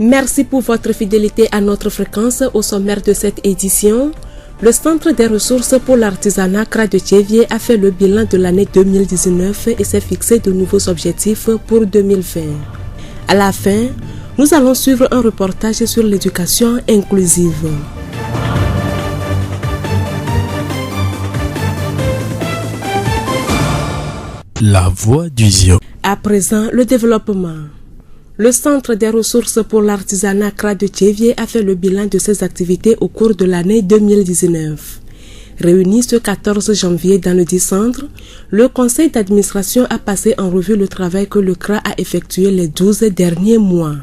Merci pour votre fidélité à notre fréquence. Au sommaire de cette édition, le Centre des ressources pour l'artisanat CRA de Thiévié a fait le bilan de l'année 2019 et s'est fixé de nouveaux objectifs pour 2020. À la fin, nous allons suivre un reportage sur l'éducation inclusive. La voix du Zion. À présent, le développement. Le Centre des ressources pour l'artisanat CRA de Thiévié a fait le bilan de ses activités au cours de l'année 2019. Réuni ce 14 janvier dans le dit centre, le conseil d'administration a passé en revue le travail que le CRA a effectué les 12 derniers mois.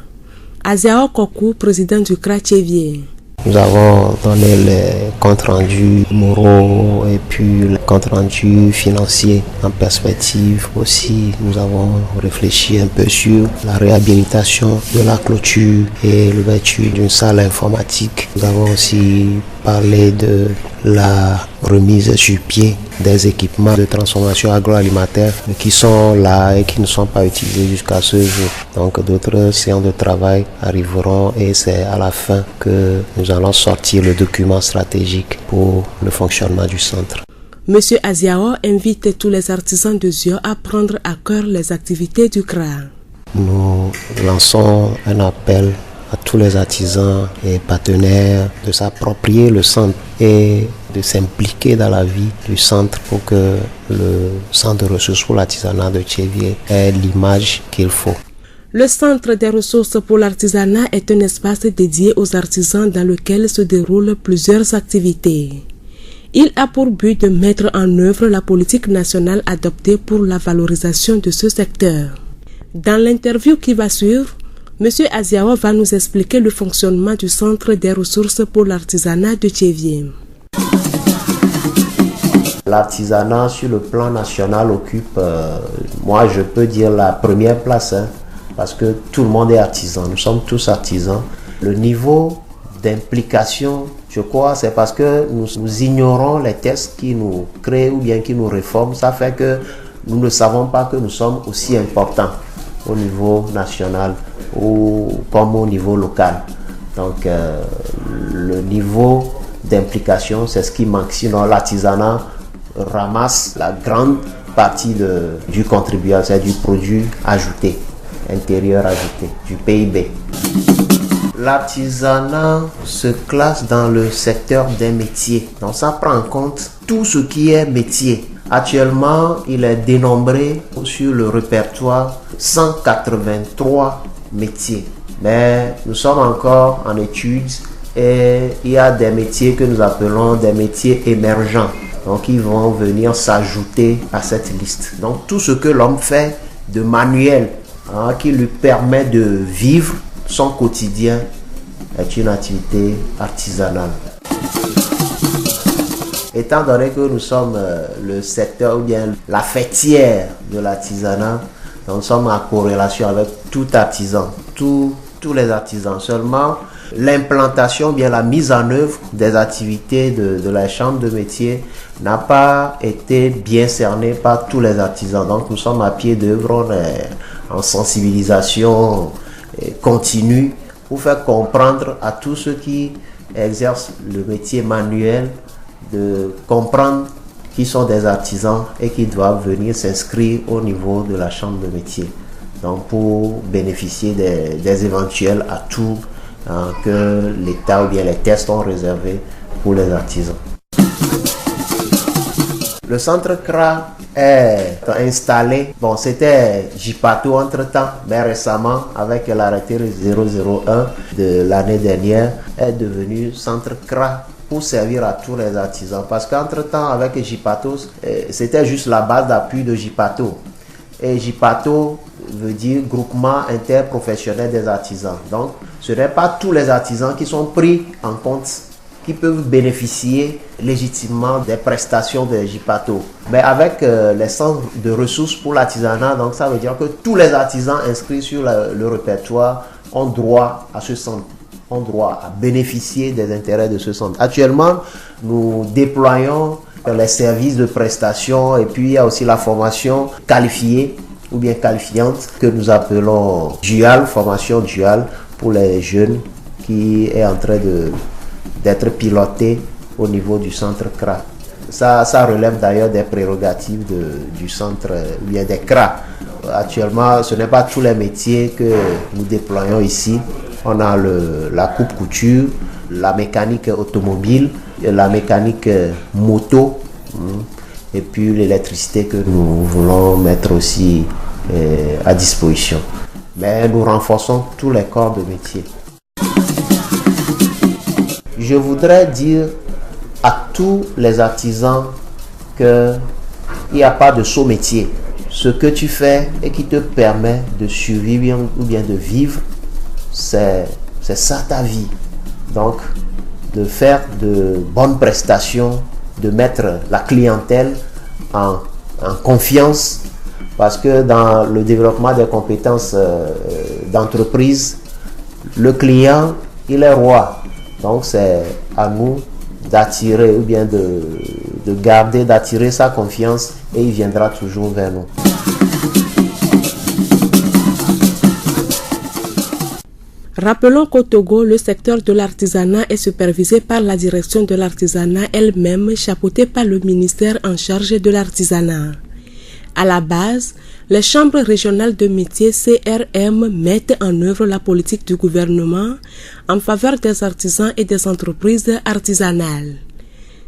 Aziao Kokou, président du CRA Thiévié. Nous avons donné les comptes rendus moraux et puis les comptes rendus financiers en perspective. Aussi, nous avons réfléchi un peu sur la réhabilitation de la clôture et l'ouverture d'une salle informatique. Nous avons aussi parlé de la remise sur pied des équipements de transformation agroalimentaire qui sont là et qui ne sont pas utilisés jusqu'à ce jour. Donc d'autres séances de travail arriveront et c'est à la fin que nous allons sortir le document stratégique pour le fonctionnement du centre. Monsieur Aziao invite tous les artisans de Zio à prendre à cœur les activités du CRA. Nous lançons un appel à tous les artisans et partenaires de s'approprier le centre et de s'impliquer dans la vie du centre pour que le centre de ressources pour l'artisanat de Thiévié ait l'image qu'il faut. Le Centre des ressources pour l'artisanat est un espace dédié aux artisans dans lequel se déroulent plusieurs activités. Il a pour but de mettre en œuvre la politique nationale adoptée pour la valorisation de ce secteur. Dans l'interview qui va suivre, M. Aziao va nous expliquer le fonctionnement du Centre des ressources pour l'artisanat de Thiévié. L'artisanat sur le plan national occupe, moi je peux dire la première place, parce que tout le monde est artisan, nous sommes tous artisans. Le niveau d'implication, je crois, c'est parce que nous ignorons les tests qui nous créent ou bien qui nous réforment. Ça fait que nous ne savons pas que nous sommes aussi importants au niveau national ou comme au niveau local. Donc le niveau d'implication, c'est ce qui manque. Sinon l'artisanat ramasse la grande partie du contribuable, c'est du produit ajouté, intérieur ajouté, du PIB. L'artisanat se classe dans le secteur des métiers. Donc ça prend en compte tout ce qui est métier. Actuellement, il est dénombré sur le répertoire 183 métiers. Mais nous sommes encore en études et il y a des métiers que nous appelons des métiers émergents. Donc ils vont venir s'ajouter à cette liste. Donc tout ce que l'homme fait de manuel, qui lui permet de vivre son quotidien, est une activité artisanale. Étant donné que nous sommes le secteur ou bien la fêtière de l'artisanat, nous sommes en corrélation avec tout artisan, tous les artisans. Seulement, l'implantation, bien la mise en œuvre des activités de la chambre de métier n'a pas été bien cernée par tous les artisans. Donc nous sommes à pied d'œuvre, on est en sensibilisation continue pour faire comprendre à tous ceux qui exercent le métier manuel de comprendre qu'ils sont des artisans et qu'ils doivent venir s'inscrire au niveau de la chambre de métier. Donc pour bénéficier des éventuels atouts que l'État ou bien les tests ont réservés pour les artisans. Le centre CRA est installé, c'était JPATO entre-temps, mais récemment, avec l'arrêté 001 de l'année dernière, est devenu centre CRA pour servir à tous les artisans. Parce qu'entre-temps, avec JPATO, c'était juste la base d'appui de JPATO. Et JPATO veut dire groupement interprofessionnel des artisans. Donc, ce n'est pas tous les artisans qui sont pris en compte, qui peuvent bénéficier légitimement des prestations de JPATO. Mais avec les centres de ressources pour l'artisanat, donc ça veut dire que tous les artisans inscrits sur le répertoire ont droit à ce centre, ont droit à bénéficier des intérêts de ce centre. Actuellement, nous déployons les services de prestation et puis il y a aussi la formation qualifiée ou bien qualifiante que nous appelons dual, formation duale, pour les jeunes qui est en train d'être piloté au niveau du centre CRA. Ça relève d'ailleurs des prérogatives du centre, bien des CRA. Actuellement, ce n'est pas tous les métiers que nous déployons ici. On a la coupe-couture, la mécanique automobile, la mécanique moto, et puis l'électricité que nous voulons mettre aussi à disposition. Mais nous renforçons tous les corps de métier. Je voudrais dire à tous les artisans qu'il n'y a pas de saut métier. Ce que tu fais et qui te permet de survivre ou bien de vivre, c'est ça ta vie. Donc, de faire de bonnes prestations, de mettre la clientèle en confiance, parce que dans le développement des compétences d'entreprise, le client, il est roi. Donc, c'est à nous d'attirer ou bien d'attirer sa confiance et il viendra toujours vers nous. Rappelons qu'au Togo, le secteur de l'artisanat est supervisé par la direction de l'artisanat elle-même, chapeautée par le ministère en charge de l'artisanat. À la base, les chambres régionales de métiers CRM mettent en œuvre la politique du gouvernement en faveur des artisans et des entreprises artisanales.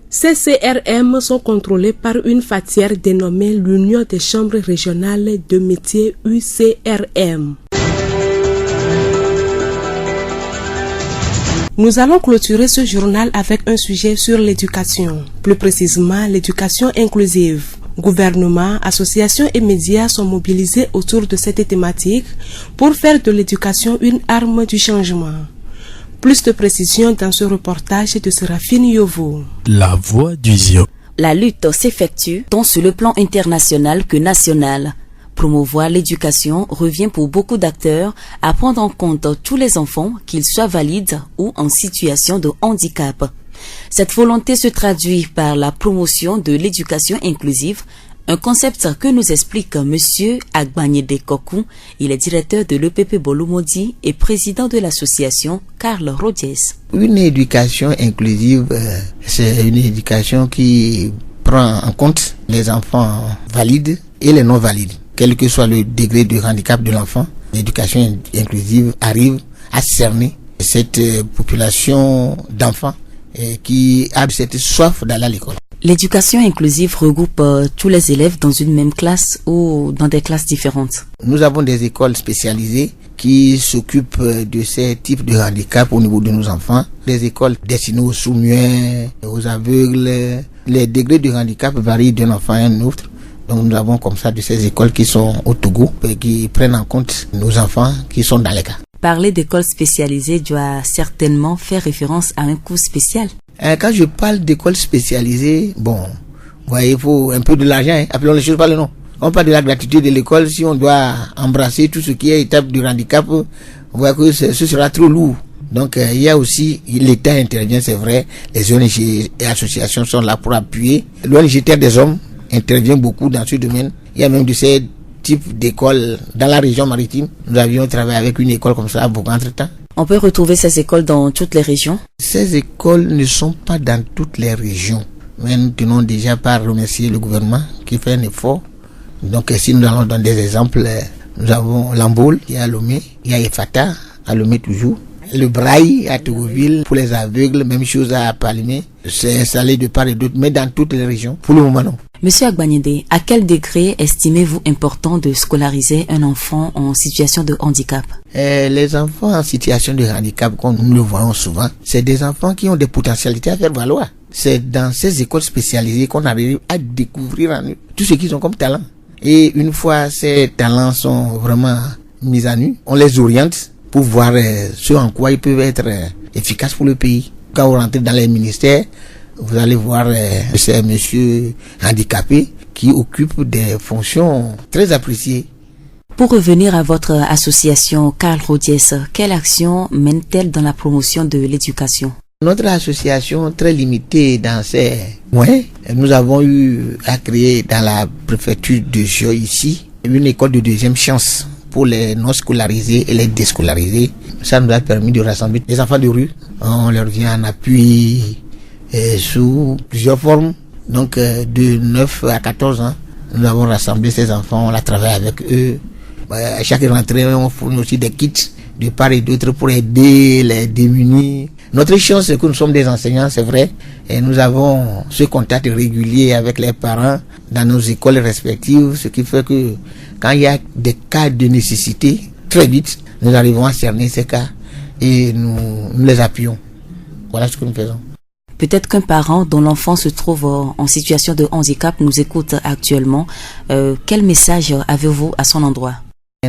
Ces CRM sont contrôlés par une fatière dénommée l'Union des chambres régionales de métiers UCRM. Nous allons clôturer ce journal avec un sujet sur l'éducation, plus précisément l'éducation inclusive. Gouvernement, associations et médias sont mobilisés autour de cette thématique pour faire de l'éducation une arme du changement. Plus de précisions dans ce reportage de Séraphine Yovo. La voix du Zio. La lutte s'effectue tant sur le plan international que national. Promouvoir l'éducation revient pour beaucoup d'acteurs à prendre en compte tous les enfants, qu'ils soient valides ou en situation de handicap. Cette volonté se traduit par la promotion de l'éducation inclusive, un concept que nous explique M. Agbanyede Kokou. Il est directeur de l'EPP Bolomodi et président de l'association Carl Rodies. Une éducation inclusive, c'est une éducation qui prend en compte les enfants valides et les non valides. Quel que soit le degré de handicap de l'enfant, l'éducation inclusive arrive à cerner cette population d'enfants qui a cette soif d'aller à l'école. L'éducation inclusive regroupe tous les élèves dans une même classe ou dans des classes différentes. Nous avons des écoles spécialisées qui s'occupent de ces types de handicap au niveau de nos enfants. Des écoles destinées aux sourds-muets, aux aveugles. Les degrés de handicap varient d'un enfant à un autre. Donc nous avons comme ça de ces écoles qui sont au Togo et qui prennent en compte nos enfants qui sont dans les cas. Parler d'écoles spécialisées doit certainement faire référence à un cours spécial. Quand je parle d'écoles spécialisées, bon, vous voyez, il faut un peu de l'argent, appelons les choses par le nom. On parle de la gratuité de l'école, si on doit embrasser tout ce qui est étape du handicap, vous voyez que ce sera trop lourd. Donc il y a aussi, l'État intervient, c'est vrai, les ONG et associations sont là pour appuyer. L'ONG Terre des Hommes intervient beaucoup dans ce domaine. Il y a même de ces types d'écoles dans la région maritime. Nous avions travaillé avec une école comme ça à Bourg entre-temps. On peut retrouver ces écoles dans toutes les régions? Ces écoles ne sont pas dans toutes les régions. Mais nous tenons déjà par remercier le gouvernement qui fait un effort. Donc si nous allons donner des exemples, nous avons Lambaule, il y a Lomé, il y a Efata, à Lomé toujours. Le Braille à Togoville, pour les aveugles, même chose à Palimé. C'est installé de part et d'autre, mais dans toutes les régions. Pour le moment, non. Monsieur Agbanyede, à quel degré estimez-vous important de scolariser un enfant en situation de handicap? Les enfants en situation de handicap, comme nous le voyons souvent, c'est des enfants qui ont des potentialités à faire valoir. C'est dans ces écoles spécialisées qu'on arrive à découvrir en eux tout ce qu'ils ont comme talent. Et une fois ces talents sont vraiment mis à nu, on les oriente pour voir ce en quoi ils peuvent être efficaces pour le pays. Quand vous rentrez dans les ministères, vous allez voir ces messieurs handicapés qui occupent des fonctions très appréciées. Pour revenir à votre association Carl Rodies, quelle action mène-t-elle dans la promotion de l'éducation? Notre association, très limitée dans ses moyens, nous avons eu à créer dans la préfecture de Joy ici une école de deuxième chance pour les non scolarisés et les déscolarisés. Ça nous a permis de rassembler les enfants de rue. On leur vient en appui sous plusieurs formes. Donc de 9 à 14 ans, nous avons rassemblé ces enfants, on a travaillé avec eux. À chaque rentrée, on fournit aussi des kits de part et d'autre pour aider les démunis. Notre chance, c'est que nous sommes des enseignants, c'est vrai, et nous avons ce contact régulier avec les parents dans nos écoles respectives, ce qui fait que quand il y a des cas de nécessité, très vite, nous arrivons à cerner ces cas et nous les appuyons. Voilà ce que nous faisons. Peut-être qu'un parent dont l'enfant se trouve en situation de handicap nous écoute actuellement. Quel message avez-vous à son endroit?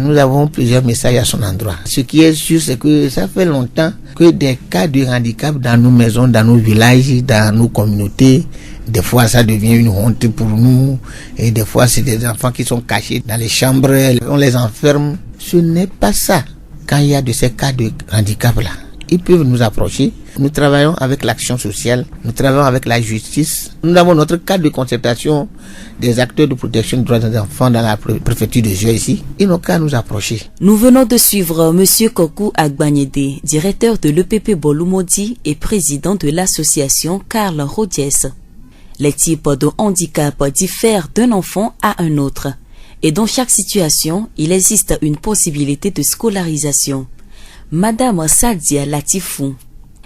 Nous avons plusieurs messages à son endroit. Ce qui est sûr, c'est que ça fait longtemps que des cas de handicap dans nos maisons, dans nos villages, dans nos communautés, des fois ça devient une honte pour nous, et des fois c'est des enfants qui sont cachés dans les chambres, on les enferme. Ce n'est pas ça. Quand il y a de ces cas de handicap là, ils peuvent nous approcher. Nous travaillons avec l'action sociale, nous travaillons avec la justice. Nous avons notre cadre de concertation des acteurs de protection des droits des enfants dans la préfecture de Jeu ici. Ils n'ont qu'à nous approcher. Nous venons de suivre M. Kokou Agbanyede, directeur de l'EPP Bolumodi et président de l'association Karl Rodiès. Les types de handicap diffèrent d'un enfant à un autre. Et dans chaque situation, il existe une possibilité de scolarisation. Madame Sadia Latifou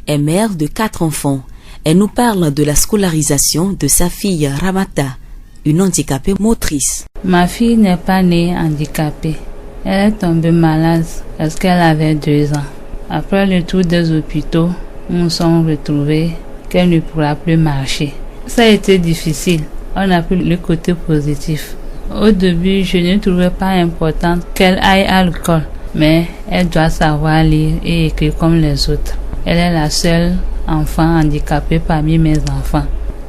est mère de 4 enfants. Elle nous parle de la scolarisation de sa fille Ramata, une handicapée motrice. Ma fille n'est pas née handicapée. Elle est tombée malade parce qu'elle avait 2 ans. Après le tour des hôpitaux, nous nous sommes retrouvés qu'elle ne pourra plus marcher. Ça a été difficile. On a pris le côté positif. Au début, je ne trouvais pas important qu'elle aille à l'école. Mais elle doit savoir lire et écrire comme les autres. Elle est la seule enfant handicapée parmi mes enfants.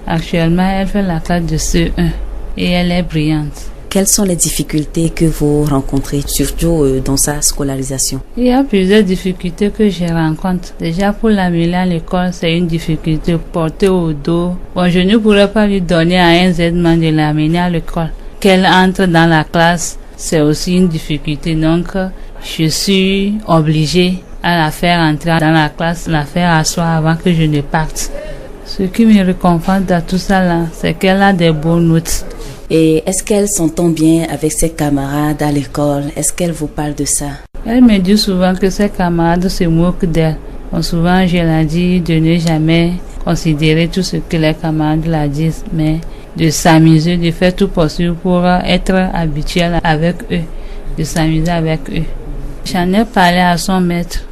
Actuellement, elle fait la classe de CE1 et elle est brillante. Quelles sont les difficultés que vous rencontrez, surtout dans sa scolarisation? Il y a plusieurs difficultés que je rencontre. Déjà, pour l'amener à l'école, c'est une difficulté portée au dos. Bon, je ne pourrais pas lui donner à un Z-man de l'amener à l'école. Qu'elle entre dans la classe, c'est aussi une difficulté. Donc, je suis obligée à la faire entrer dans la classe, la faire asseoir avant que je ne parte. Ce qui me réconforte dans tout ça là, c'est qu'elle a des bonnes notes. Et est-ce qu'elle s'entend bien avec ses camarades à l'école? Est-ce qu'elle vous parle de ça? Elle me dit souvent que ses camarades se moquent d'elle. Bon, souvent je la dis de ne jamais considérer tout ce que les camarades la disent, mais de s'amuser, de faire tout possible pour être habituelle avec eux, de s'amuser avec eux. J'en ai parlé à son maître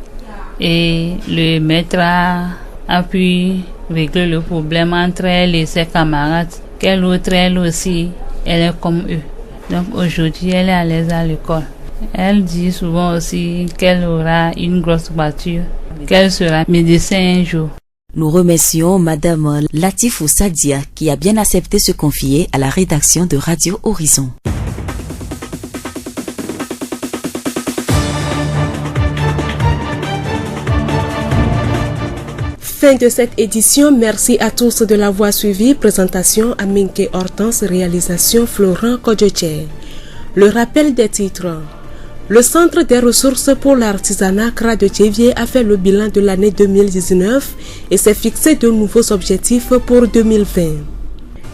et le maître a pu régler le problème entre elle et ses camarades. Quelle autre, elle aussi, elle est comme eux. Donc aujourd'hui, elle est à l'aise à l'école. Elle dit souvent aussi qu'elle aura une grosse voiture, qu'elle sera médecin un jour. Nous remercions Madame Latifou Sadia qui a bien accepté se confier à la rédaction de Radio Horizon. Fin de cette édition, merci à tous de l'avoir suivi. Présentation Aminke Hortense, réalisation Florent Kodjoche. Le rappel des titres. Le Centre des ressources pour l'artisanat CRA de Thiévié a fait le bilan de l'année 2019 et s'est fixé de nouveaux objectifs pour 2020.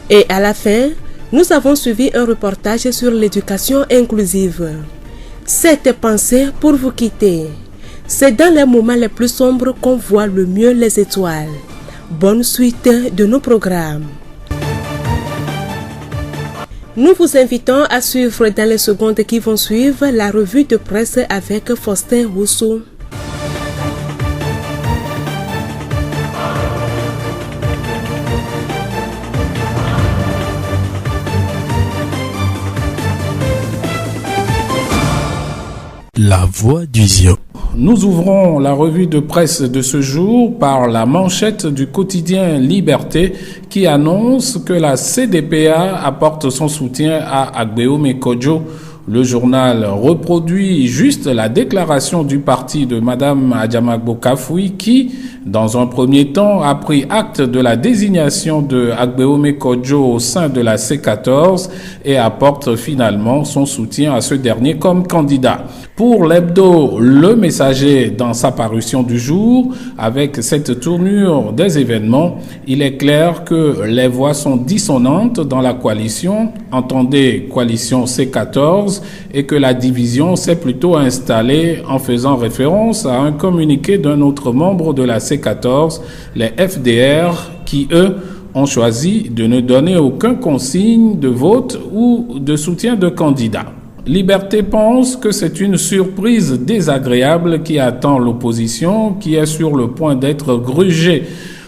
Et à la fin, nous avons suivi un reportage sur l'éducation inclusive. Cette pensée pour vous quitter. C'est dans les moments les plus sombres qu'on voit le mieux les étoiles. Bonne suite de nos programmes. Nous vous invitons à suivre dans les secondes qui vont suivre la revue de presse avec Faustin Rousseau. La voix du ZIO. Nous ouvrons la revue de presse de ce jour par la manchette du quotidien Liberté qui annonce que la CDPA apporte son soutien à Agbeome Kodjo Le journal reproduit juste la déclaration du parti de Madame Adjamagbo Kafoui qui, dans un premier temps, a pris acte de la désignation de Agbeome Kodjo au sein de la C14 et apporte finalement son soutien à ce dernier comme candidat. Pour l'hebdo Le Messager, dans sa parution du jour, avec cette tournure des événements, il est clair que les voix sont dissonantes dans la coalition, entendez coalition C14, et que la division s'est plutôt installée en faisant référence à un communiqué d'un autre membre de la C14, les FDR, qui eux ont choisi de ne donner aucun consigne de vote ou de soutien de candidat. Liberté pense que c'est une surprise désagréable qui attend l'opposition, qui est sur le point d'être grugée.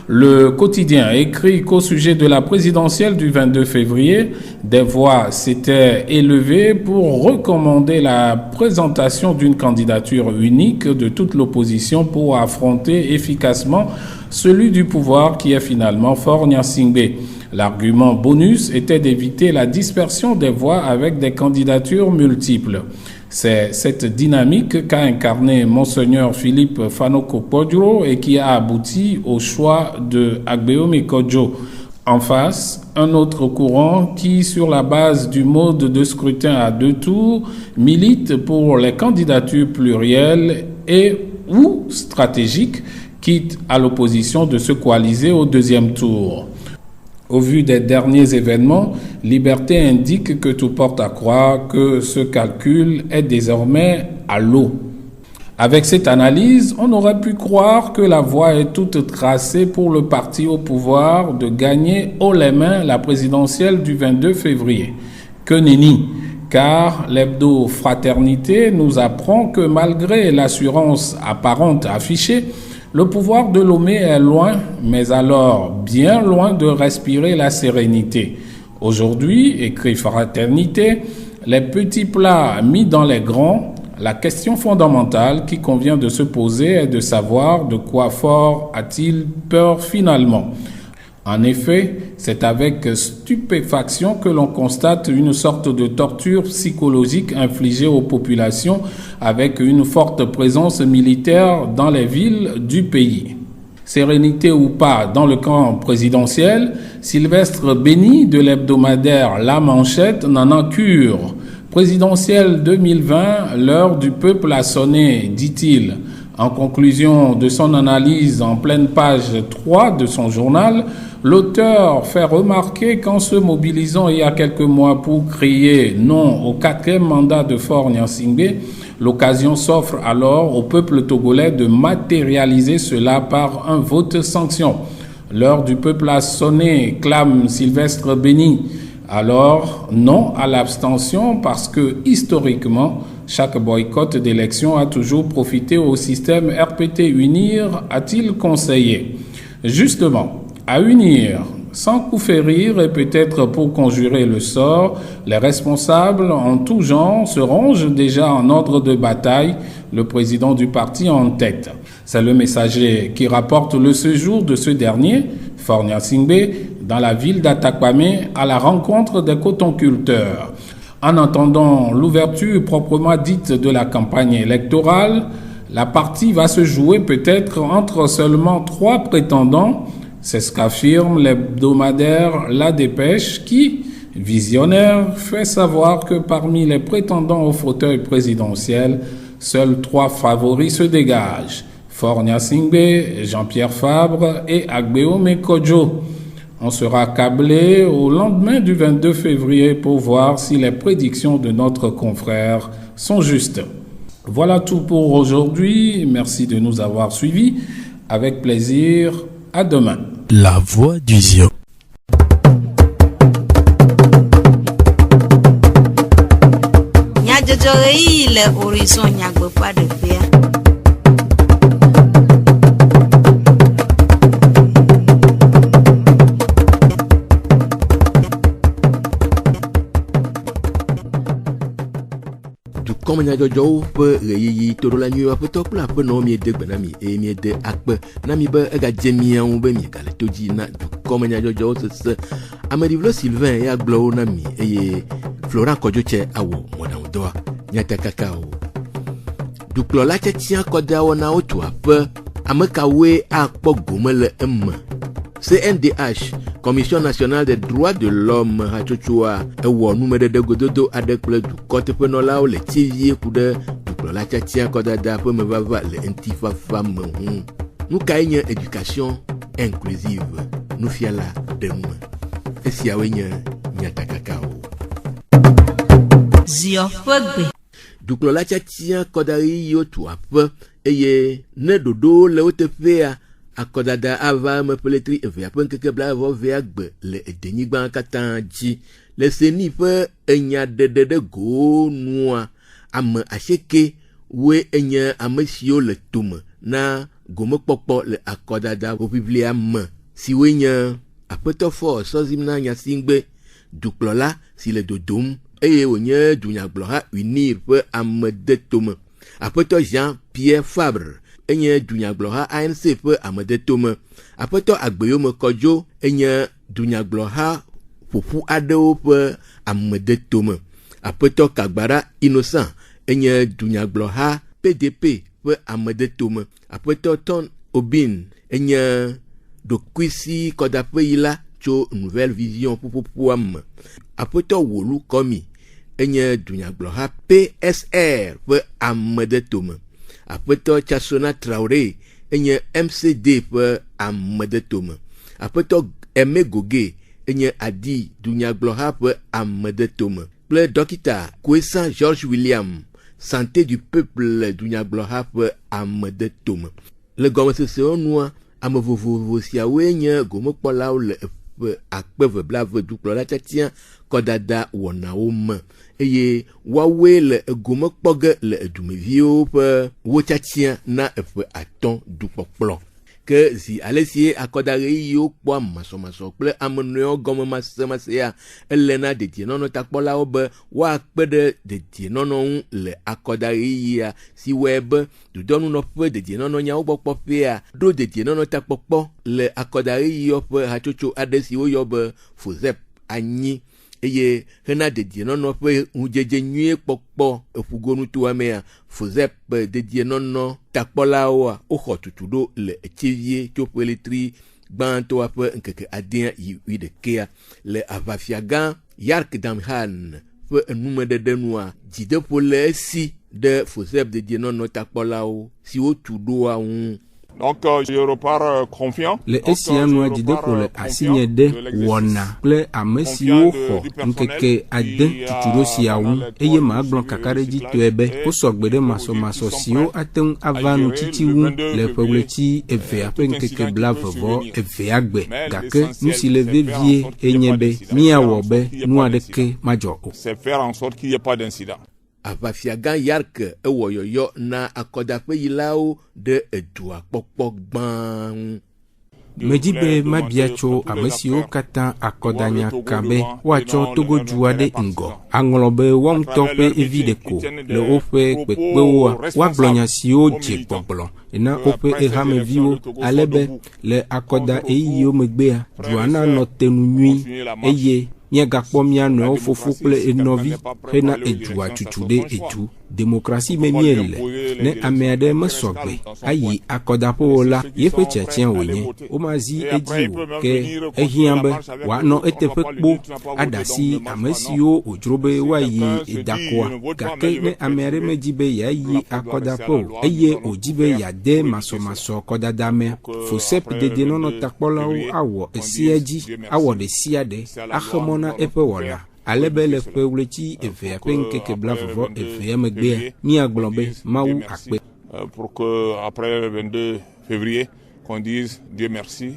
Le quotidien écrit qu'au sujet de la présidentielle du 22 février, des voix s'étaient élevées pour recommander la présentation d'une candidature unique de toute l'opposition pour affronter efficacement celui du pouvoir qui est finalement Faure Gnassingbé. L'argument bonus était d'éviter la dispersion des voix avec des candidatures multiples. C'est cette dynamique qu'a incarné Monseigneur Philippe Fanoko Kodjo et qui a abouti au choix de Agbeome Kodjo. En face, un autre courant qui, sur la base du mode de scrutin à 2 tours, milite pour les candidatures plurielles et ou stratégiques, quitte à l'opposition de se coaliser au deuxième tour. Au vu des derniers événements, Liberté indique que tout porte à croire que ce calcul est désormais à l'eau. Avec cette analyse, on aurait pu croire que la voie est toute tracée pour le parti au pouvoir de gagner haut les mains la présidentielle du 22 février. Que nenni, car l'hebdo Fraternité nous apprend que malgré l'assurance apparente affichée, le pouvoir de Lomé est loin, mais alors bien loin de respirer la sérénité. Aujourd'hui, écrit Fraternité, les petits plats mis dans les grands, la question fondamentale qui convient de se poser est de savoir de quoi Faure a-t-il peur finalement. En effet, c'est avec stupéfaction que l'on constate une sorte de torture psychologique infligée aux populations avec une forte présence militaire dans les villes du pays. Sérénité ou pas dans le camp présidentiel, Sylvestre Béni de l'hebdomadaire La Manchette n'en a cure. Présidentielle 2020, l'heure du peuple a sonné, dit-il. En conclusion de son analyse en pleine page 3 de son journal, l'auteur fait remarquer qu'en se mobilisant il y a quelques mois pour crier non au 4e mandat de Faure Gnassingbé, l'occasion s'offre alors au peuple togolais de matérialiser cela par un vote sanction. L'heure du peuple a sonné, clame Sylvestre Béni. Alors, non à l'abstention parce que, historiquement, chaque boycott d'élection a toujours profité au système RPT Unir, a-t-il conseillé. Justement, à Unir, sans coup férir et peut-être pour conjurer le sort, les responsables en tout genre se rangent déjà en ordre de bataille, le président du parti en tête. C'est le Messager qui rapporte le séjour de ce dernier, Faure Gnassingbé, dans la ville d'Atakwame à la rencontre des cotonculteurs. En attendant l'ouverture proprement dite de la campagne électorale, la partie va se jouer peut-être entre seulement 3 prétendants. C'est ce qu'affirme l'hebdomadaire La Dépêche qui, visionnaire, fait savoir que parmi les prétendants au fauteuil présidentiel, seuls 3 favoris se dégagent. Faure Gnassingbé, Jean-Pierre Fabre et Agbeome Kodjo. On sera câblé au lendemain du 22 février pour voir si les prédictions de notre confrère sont justes. Voilà tout pour aujourd'hui. Merci de nous avoir suivis. Avec plaisir. À demain. La voix du Zion. Comme on a déjà ouvert le tout la nuit après tout la pe non mi de benami et mi de akpe na mi ba ga jemia on be mi kala toji na comme on a déjà ce Amadivlo Sylvain et aglo na mi et Florent Kodjoche awo mɔɖaŋudɔa nyata kakao. Dukplɔla tiatia kɔdawo na wo tu aƒe ame kawoe akpɔ gome le eme. CNDH, Commission nationale des droits de l'homme hatsotsoa ewɔ numeɖeɖe gododo aɖe kple dukɔ teƒenɔlawo le tivie ku ɖe dukplɔla tiatia kɔdada ƒe mevava le ŋutifafa me hu. Nu kae nye éducation inclusive nufiala ɖe nume. Esiawoe nye nyatakakawo. Ziofegbe. Dukplɔla tiatia kɔdaɣi yiwo tu aƒe eye ne ɖoɖo le wo teƒea akɔdada ava me ƒeletri evea ƒe ŋkeke blavɔvea gbe le edenyigba katã dzi le seni ƒe enyaɖeɖe ɖe go nua ame asieke woe enye ame siwo le tome na gomekpɔkpɔ le akɔdada ƒoƒiʋlia me siwoe nye aƒetɔ fɔ sɔzimna nyasingbe dukplɔla si le dodom eye wònye dunyagblɔha unir ƒe ame de tome aƒetɔ Jean-Pierre Fabre enye dunyagblɔha ANC ƒe ame de tome aƒetɔ Agbeyome Kodzo enye dunyagblɔha ƒoƒu aɖewo ƒe ame de tome aƒetɔ Kagbara Innocent enye dunyagblɔha PDP ƒe ame de tome aƒetɔ Ton Obin enye ɖokuisi kɔdaƒe yi la tso Nouvelle Vision ƒuƒoƒua me aƒetɔ Wolu Komi enye dunyagblɔha PSR ƒe ame de tome aƒetɔ Tchasona Traoré enye MCD ƒe ame de tome aƒetɔ Aimé Goge enye adi dunyagblɔha ƒe ame de tome kple dɔkita Kwesa George William santé du peuple dunyagblɔha ƒe ame de tome le gɔmesesewo nua ame vovovo siawoe nye gomekpɔlawo le eƒe akpe veblave dukplɔla tiatia kɔdada wɔnawo me eye woawoe le egome kpɔ ge le edumeviwo ƒe wo tiatia na eƒe atɔ̃ dukpɔkplɔ ke zi ale sie akɔdaɣeyiwo kpɔ masɔmasɔ kple amenɔewo gɔme masemasea ele na dedienɔnɔ takpɔlawo be woakpe ɖe dedienɔnɔ ŋu le akɔdaɣeyia si wɔe be dudɔnunɔƒe dedienɔnɔ nyawo gbɔkpɔ ƒea ɖo dedienɔnɔ takpɔkpɔ le akɔdaɣeyiwo ƒe hatsotso aɖe si woyɔ be FOSEP anyi eye hena dedienɔnɔ ƒe ŋudzedze nyuie kpɔkpɔ eƒugonutoa mea FOSEP dedienɔnɔ takpɔlawoa woxɔ tutu ɖo le etsivie tso ƒeletri gbãtɔa ƒe ŋkeke adea yi 11 le aʋafia gã Yark Damhan ƒe enumeɖeɖe nua dzideƒo le esi ɖe FOSEP dedienɔnɔ takpɔlawo siwo tu ɖoa ŋu. Donc, je repars confiant. Le esia nua dzideƒo le asinye ɖe wɔna kple ame siwo xɔ ŋkeke ade tutuɖo siawo ŋu eye magblɔ kaka ɖe dzi tɔe be wosɔgbe ɖe masɔmasɔ siwo ate ŋu ava nutsitsi ŋu le ƒeɣleti evea ƒe ŋkeke blavevɔ evea gbe gake nu si le vevie enye be míawɔ be nu aɖeke madzɔ o. C'est faire en sorte qu'il n'y ait pas d'incident. Aʋafia gã Yark ewɔ yɔyɔ na akɔdaƒeyilawo ɖe edua kpɔkpɔ gbã ŋu. Medi be mabia tso ame siwo katã akɔdanya ka be woatsɔ togodu aɖe ŋgɔ aŋlɔ be woaŋutɔ ƒe evi ɖeko le woƒe kpekpewoa woagblɔ nya siwo dze gbɔgblɔ na woƒe ehameviwo ale be le akɔda eyiwo megbea dua nanɔ tenu nyui eye míagakpɔ mía nɔewo fofo kple enɔvi hena edua tutu ɖe edu. Demokrasi me miele ne ame aɖe mesɔgbe ayi akɔdaƒewo la yeƒe tiatia wònye womazi edzi o ke ehiã be wòanɔ eteƒe kpo aɖasi ame siwo wòdzro be woayi edakoa gake ne ame aɖe medzi be yeayi akɔdaƒe o eye wòdzi be yeade masɔmasɔ kɔdada me FOSEP dedienɔnɔ takpɔlawo awɔ esia dzi awɔ ɖe sia ɖe axe mɔ na eƒe wɔna. Ale be le ƒeɣleti evea ƒe ŋkeke blavevɔ evea megbea míagblɔ be Mawu akpe. Pour que après le 22 février qu'on dise Dieu merci.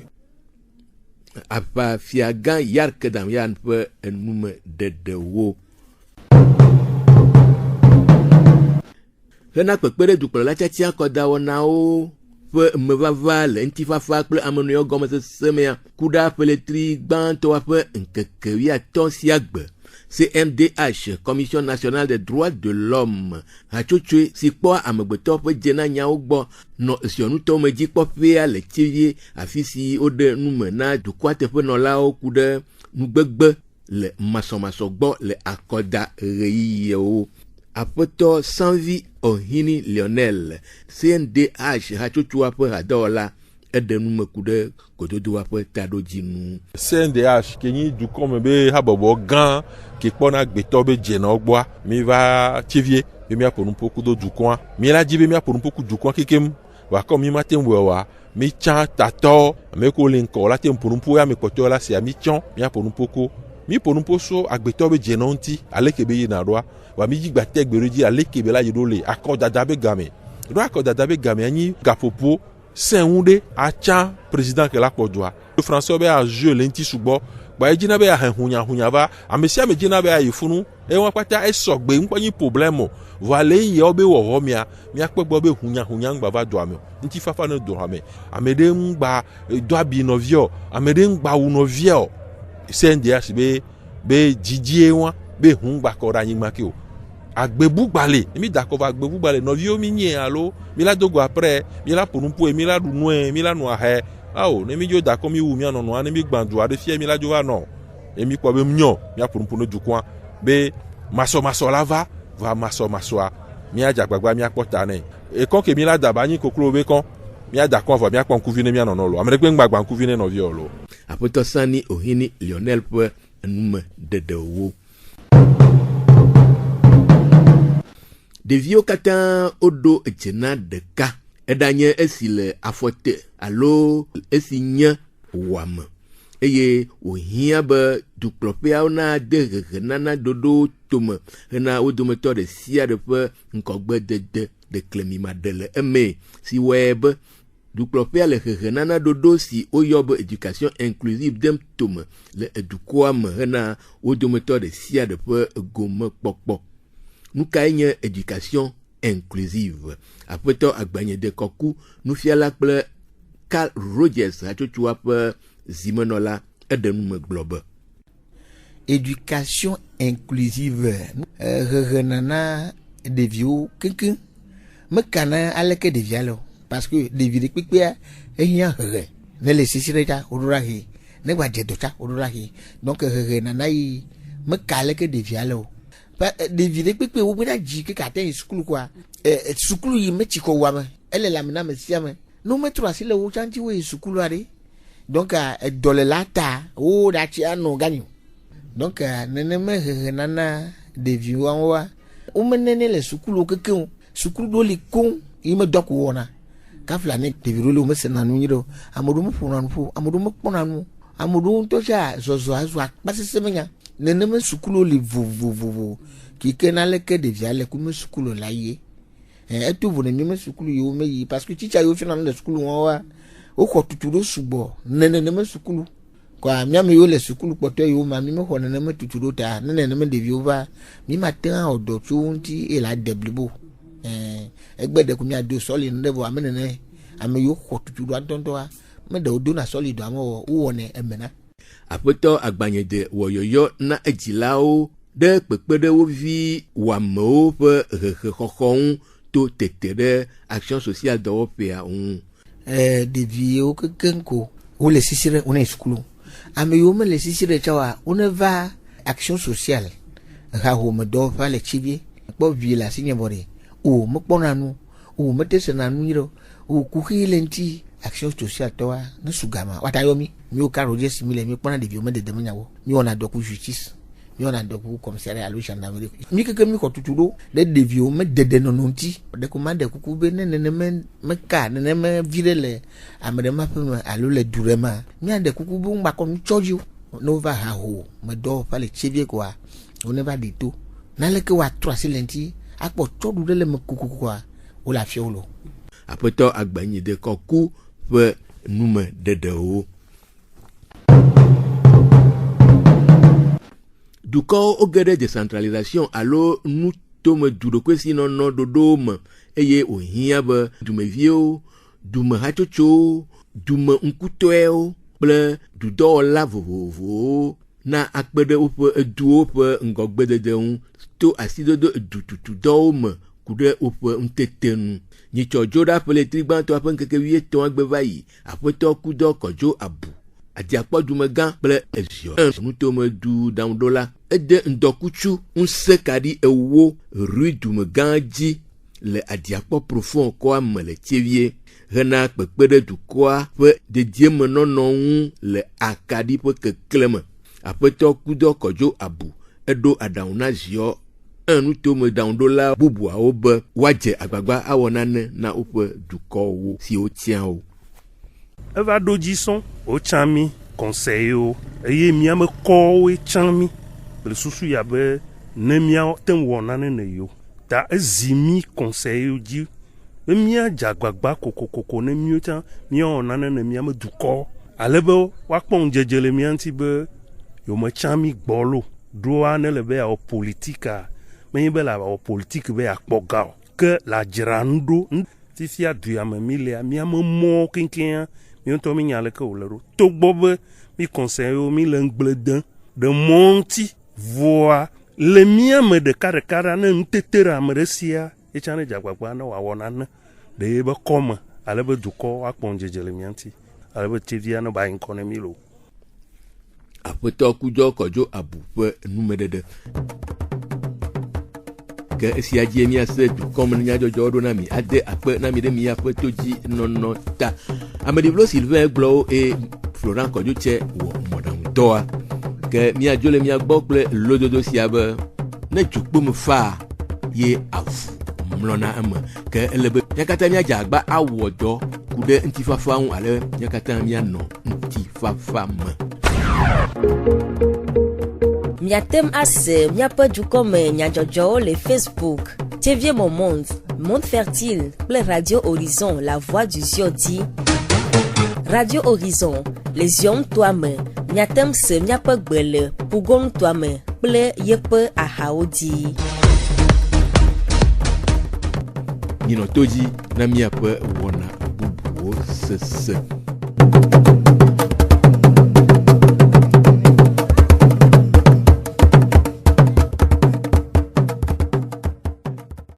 Aʋafia gã Yark Damhan ƒe enumeɖeɖewo. Hena kpekpe ɖe dukplɔla tiatia kɔdawɔnawo ƒe mevava le ŋutifafa kple amenɔewo gɔmesese mea ku ɖa ƒeletri gbãtɔa ƒe ŋkeke 15 sia gbe. CNDH, Commission nationale des droits de l'homme, hatsotsoe si kpɔ amegbetɔ ƒe dzena nyawo gbɔ nɔ esiɔnutɔwo me dzikpɔƒea le tivie afi si woɖe nume na dukɔa teƒenɔlawo ku ɖe nugbegbe le masɔmasɔ gbɔ le akɔda ɣeyiɣiwo. Aƒetɔ Sanvi Ohini Lionel CNDH hatsotsoa ƒe hadɔwɔla eɖe numeku ɖe gododoa ƒe taɖodzinu. CNDH ke nyi dukɔme be habɔbɔ gã ke kpɔna gbetɔ be dzenɔ gbɔa mi va tsivie be miaƒo nuƒo kudo dukɔa mi la dzi be miaƒo nuƒo ku dukɔa kekem wakɔ mi ma te ŋu wɔa mi tsã tatɔ ame ko le ŋkɔ la te ŋu ƒo nuƒo ya mi kpɔtɔ la sia mi tsɔ miaƒo nuƒo ko mi ƒo nuƒo so agbetɔ be dzenɔ ŋuti aleke be yina ɖoa wa mi dzigba te gbe ɖo dzi aleke be la yi ɖo le akɔdada be game ɖo akɔdada be game anyi gaƒoƒo sẽŋu ɖe atsã président ke la kpɔdoa François be azue le ŋuti sugbɔ gba edzina be ahe hunyahunya va ame sia ame dzina be ayi funu ewa kpata esɔgbe ŋkɔ nyi problème va le yewo be wɔwɔ miakpɔ gbɔ be hunyahunya ŋgba va doa me ŋuti fafa ne doa me ame ɖe ŋgba do abi nɔviɔ ame ɖe ŋgba wu nɔviɔ CNDH be dzidie wa be hun gba kɔ ɖe anyigba ke o agbebugbale mi da kɔ va agbebugbale nɔviwo mi nye alo mi la dogo après mi la ƒonuƒoe mi la ɖu nue mi la nua he awo ne mi dzo da kɔ mi wu mia nɔnɔa ne mi gbã du aɖe fie mi la dzo va nɔ mi kpɔ be nyɔ mia ƒonuƒo ne dukɔa be masɔmasɔ la va masɔmasɔa mia dzagbagba mia kpɔ ta ne ekɔ ke mi la da ba nyi koklo be kɔ mia da kɔ avɔ mia kpɔ ŋkuvi ne mia nɔnɔ lo ame ɖe kpe ŋgba ŋkuvi ne nɔviɔ lo. Aƒetɔ Sani Ohini Lionel ƒe enume dedewo. Ɖeviwo katã woɖo dzena ɖeka eɖanye esi le afɔte alo esi nye wɔame eye wòhiã be dukplɔƒeawo na de hehenana ɖoɖo tome hena wo dometɔ ɖe sia ɖe ƒe ŋkɔgbedede ɖeklemima ɖe le eme si wɔe be dukplɔƒea le hehenana ɖoɖo si woyɔ be éducation inclusive dem tome le edukɔa me hena wo dometɔ ɖe sia ɖe ƒe gomekpɔkpɔ. Nu kae nye éducation inclusive? Aƒetɔ Agbanyede Kɔku nufiala kple Carl Rogers hatsotsoa ƒe zimenɔla eɖe nume gblɔ be éducation inclusive hehenana ɖeviwo keŋkeŋ mekana aleke ɖevia le o parce que ɖevi ɖe kpekpea ehiã hehe ne le sisi ɖe tsa woɖo ɖa he ne gba dze dɔ tsa woɖo ɖa he donc hehenana yi meka aleke ɖevia le o. Ɖevi ɖe kpekpe wo bena dzi ke kate yi sukulu koa sukulu yi me tsi kɔ wame ele lamina me sia me no me trɔ asi le wo tsa ŋuti wo yi sukulu aɖe donc dɔléla ta wo ɖa tsi anɔ ganyo donc neneme hehenana ɖeviwo wa wo me nene le sukulu kekeŋ sukulu ɖo li koŋ yi me dɔ ko wɔna kafla ne ɖevi ɖo le wo me sena nu nyi ɖo ame ɖewo me ƒona nu ƒo ame ɖewo me kpɔna nu ame ɖewo ŋutɔ tsa zɔzɔ azɔ akpasese menya neneme sukulu li vovovovo kike na leke ɖevia le kume sukulu la ye eto vo ne mi sukulu yi wo me yi parce que titsa yo fina le sukulu wa wo xɔ tutu ɖo sugbɔ neneme sukulu kwa miame yo le sukulu kpɔtɔ yi wo ma mi me xɔ neneme tutu ɖo ta neneme ɖeviwo va mi ma te hã ɔdɔ tso ŋuti e la de blibo egbe de ko mi ado sɔli ne bo ame nene ame yo xɔ tutu ɖo atɔntɔa me de wo do na sɔli do ame wo wɔne emena. Aƒetɔ Agbanyede wɔyɔyɔ na edzilawo ɖe kpekpe ɖe wo vi wɔamewo ƒe hehexɔxɔ ŋu to tete ɖe action sociale dɔwɔƒea ŋu. Ɖeviwo kekeŋ ko wo le sisi ɖe wo ne sukulu ame yiwo me le sisi ɖe tsa wa wo ne va action sociale hahome dɔwɔƒea le tsivie kpɔ vi le asi nye bɔ ɖe o mekpɔna nu o mete sena nu nyi ɖo o kuxi le ŋuti action sociale tɔwa ne sugama wata yɔ mi ka roje simi le mi kpɔna ɖeviwo me dede me nyawo mi wɔna dɔ ku justice mi wɔna dɔ ku commissariat alo gendarmerie mi keke mi xɔ tutu ɖo ɖe ɖeviwo me dede nɔnɔ ŋuti ɖeko ma ɖe kuku be ne neneme meka neneme vi ɖe le ame ɖe ma ƒe me alo le du ɖe ma mia ɖe kuku be ŋgba kɔ mi tsɔ dzi ne wova ha ho me dɔ va le tsevie koa wo ne va ɖe to naleke woatrɔ asi le ŋuti akpɔ tsɔɖu ɖe le me kuku koa wo le afiawo lo. Aƒetɔ Agbanyede Kɔku ƒe nume dedewo. Dukɔwo woge ɖe décentralisation alo nutome duɖokoesinɔnɔ ɖoɖowo me eye wòhiã be dumeviewo, dumehatsotsowo, dume ŋkutɔewo kple dudɔwɔla vovovowo na akpe ɖe woƒe eduwo ƒe ŋgɔgbedede ŋu to asidodo edututudɔwo me ku ɖe woƒe ŋutete nu. Nyitsɔdzoɖaƒe le trigbãtɔa ƒe ŋkeke 13 agbe va yi aƒetɔ kudɔ kɔdzo abu adiakpɔ dumegã kple eziɔ nutome du daŋuɖo la ede ŋdɔkutsu ŋusẽkaɖi ewo rue dumegã dzi le adiakpɔ profond kɔa me le tievie hena kpekpe ɖe dukɔa ƒe dediemenɔnɔ ŋu le akaɖi ƒe kekle me. Aƒetɔ Kudɔ Kɔdzo Abu eɖo aɖaŋu na ziɔ nutome daŋuɖola bubuawo be woadze agbagba awɔ nane na woƒe dukɔwo siwo tia wo. Eva ɖo dzi sɔŋ wotsã mi conseilwo eye míame kɔwoe tsã mi le susu ya be ne míawo te wɔ nane ne yewo ta ezi mi conseilwo dzi be míadze agbagba kokokoko ne míwo tsã míawɔ nane ne míame dukɔ ale be woakpɔ ŋudzedze le mía ŋuti be yometsã mi gbɔ lo ɖoa ne le be awɔ politika menye be le awɔ politique be akpɔ ga o ke la dzra nu ɖo fifia duyame mi lea míame mɔ keŋkeŋa mi ŋutɔ mi nya leke wòle ɖo togbɔ be mi conseilwo mi le ŋgble dem ɖe mɔ ŋuti vɔa le míame ɖeka ɖa ne nutete ɖe ame ɖe sia etsã ne dzagbagba ne wòawɔ nane ɖe ye be kɔme ale be dukɔ woakpɔ ŋudzedze le mía ŋuti ale be tevia ne ba yi ŋkɔ ne mi lo. Aƒetɔ Kudɔ Kɔdzo Abu ƒe numeɖeɖe. Ke esia dzi míase dukɔme nyadzɔdzɔ ɖo na mi ade akpe na mi ɖe miaƒe to dzi nɔnɔ ta. Ameɖiblo Sylvain gblɔwo eye Florent Kɔdzo tse wɔ mɔɖaŋudɔa. Ke míadzo le mía gbɔ kple lododo sia be ne dzukpome fa ye avu mlɔna eme ke ele be mía katã míadze agba awɔ dɔ ku ɖe ŋutifafa ŋu ale mía katã míanɔ ŋutifafa me. Miatem ase miaƒe dukɔme nyadzɔdzɔwo le Facebook, TV Monde, Monde Fertile kple Radio Horizon, La Voix du Zion dzi. Radio Horizon, le Zion ŋutɔa me, miatem se miaƒe gbe le Pugo ŋutɔa me kple yeƒe ahawo dzi. Minɔ to dzi na miaƒe wɔna bubuwo sese.